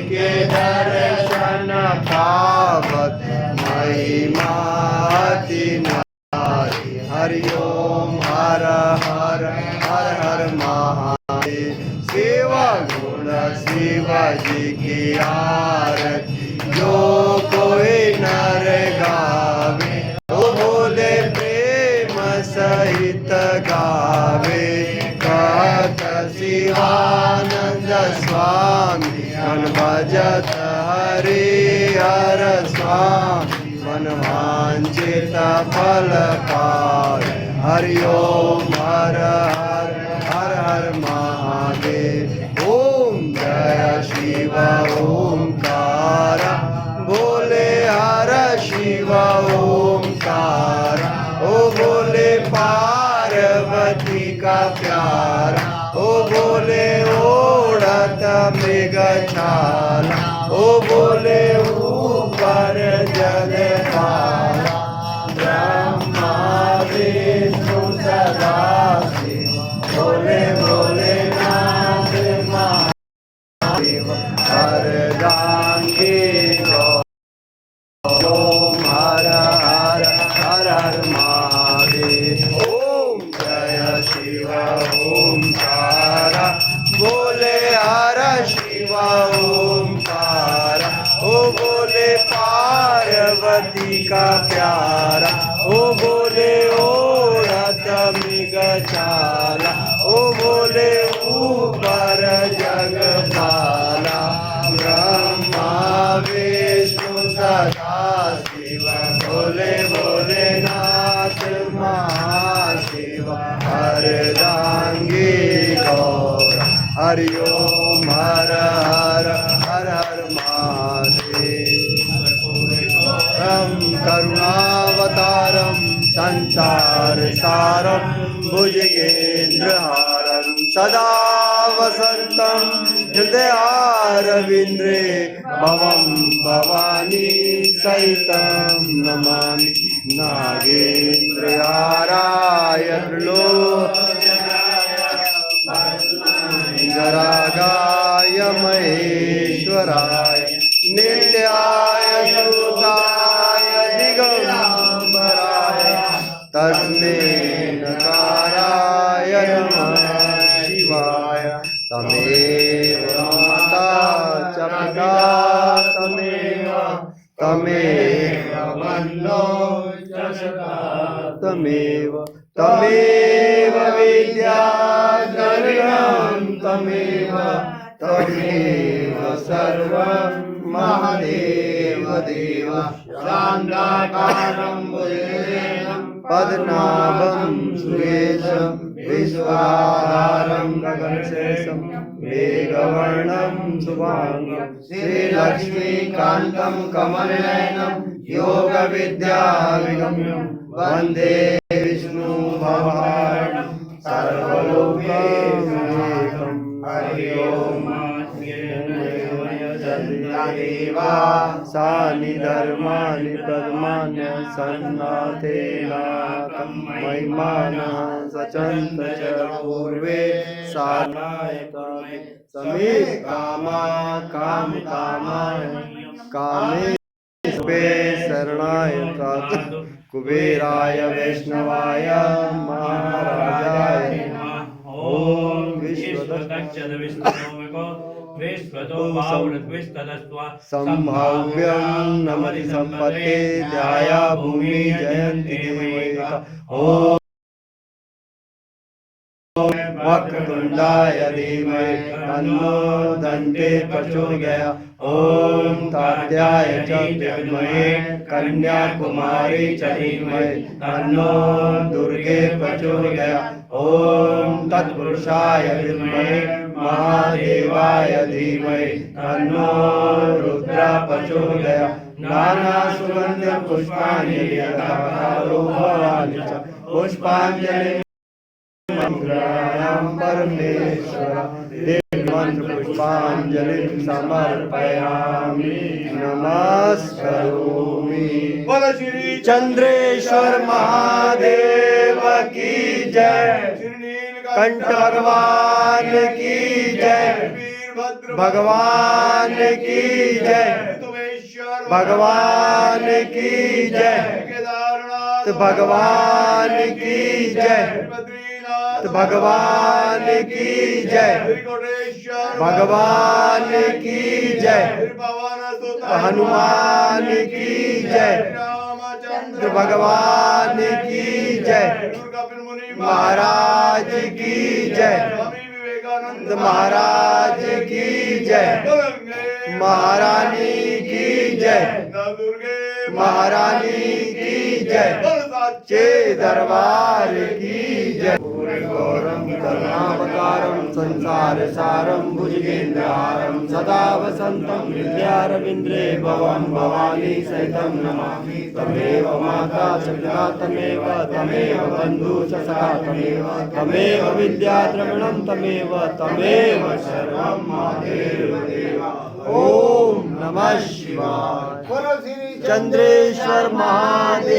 के दर्शन पावत महिमा अति नारी। हरि ओम हर हर हर हर महादेव। शिव गुण शिव जी की आरती जो कोई नर गावे, तो बोले प्रेम सहित गावे। कहत शिवानंद स्वामी मन भजत हरि हर स्वामी, मन वांछित फल पावे। हरि ओम हर हर हर हर महादेव। ओम जय शिव ओंकार, बोले हर शिव ओंकार। ओ बोले पार्वती का प्यारा, ओ बोले ओढ़त मृगछाला, ओ बोले ऊपर जल पाला। ब्रह्मा विष्णु सदा शिव, बोले बोले नाथ महादेव। हरदांगी ओम हर हर हर हर महादेव। ओम जय शिव ओंकार, बोले हर शिव ओंकार। ओ बोले पार्वती का प्यारा, ओ बोले ओढ़त मृगछाला, ओ बोले ऊपर जगपाला। ब्रह्मा विष्णु सदा शिव, बोले बोले नाथ महाशिव। हरदांगी गौर, हरि ओम हर हर हर हर महादेव। करुणावतारम संसार सारम, भुजगेन्द्रहारम सदा वसंतम हृदयारविंद्रे भवम भवानी सहितं नमामि। नागेन्द्रहाराय त्रिलोचनाय महेश्वराय नित्याय सुताय दिगंबराय तस्मै नकाराय नमः शिवाय। तमेव माता च पिता तमेव बन्धो च सखा तमेव विद्या द्रविणं तमेव सर्वं महादेव देव। शान्ताकारं भुजगेन्द्रं पद्मनाभं सुरेशं विश्वाधारं गगनशेषं मेघवर्णं शुभांगं श्रीलक्ष्मीकान्तं कमलनयनं योगविद्याविगम्यं वन्दे विष्णु भगवान् सर्वलोकेशनाथं। हरि ओम देवा सानि धर्माणि पद्मान्य सन्नाथेनाकं महिमानः सचन्त च पूर्वे सानायकामे समे कामा काम कामाय कामे पे शरणाय साधु कुबेराय वैष्णवाय महाराजाय ओम संभाव्यं नमति संपत्ते ध्याया भूमि जयन्ति देवैका। ओम वक्रतुंडाय धीमहि तन्नो दन्ते प्रचोदयात्। ओम तात्याय च विद्महे कन्याकुमारी च धीमहि तन्नो दुर्गे प्रचोदयात्। ओम तत्पुरुषाय विद्महे महादेवाय धीमहि तन्नो रुद्र प्रचोदयात्। नाना सुगंध पुष्पाणि यथारोपणानि च पुष्पांजलि मंगलायां परमेश्वर मंत्र पुष्पांजलिं समर्पयामि नमस्करोमि। बोलो श्री चंद्रेश्वर महादेव की जय, कंठ भगवान की जय, वीरभद्र भगवान की जय, तुमेश्वर भगवान की जय, केदारनाथ भगवान की जय, बद्रीनाथ भगवान की जय, कोटेश्वर भगवान की जय, हनुमान की जय, रामचंद्र भगवान की जय, महाराज की जय, स्वामी विवेकानंद महाराज की जय, महारानी की जय, दुर्गे महारानी की जय, सच्चे दरबार की जय। गौरम करुणावतारम संसार सारम भुजगेन्द्रहारम सदा वसंतम हृदयारविंद्रे भवम भवानी सहितं नमामि। तमेव माता च पिता तमेव तमेव बन्धु च सखा तमेव विद्या द्रविणं तमेव सर्वं मादेव देवा। ओम नमः शिवाय। चंद्रेश्वर महादेव।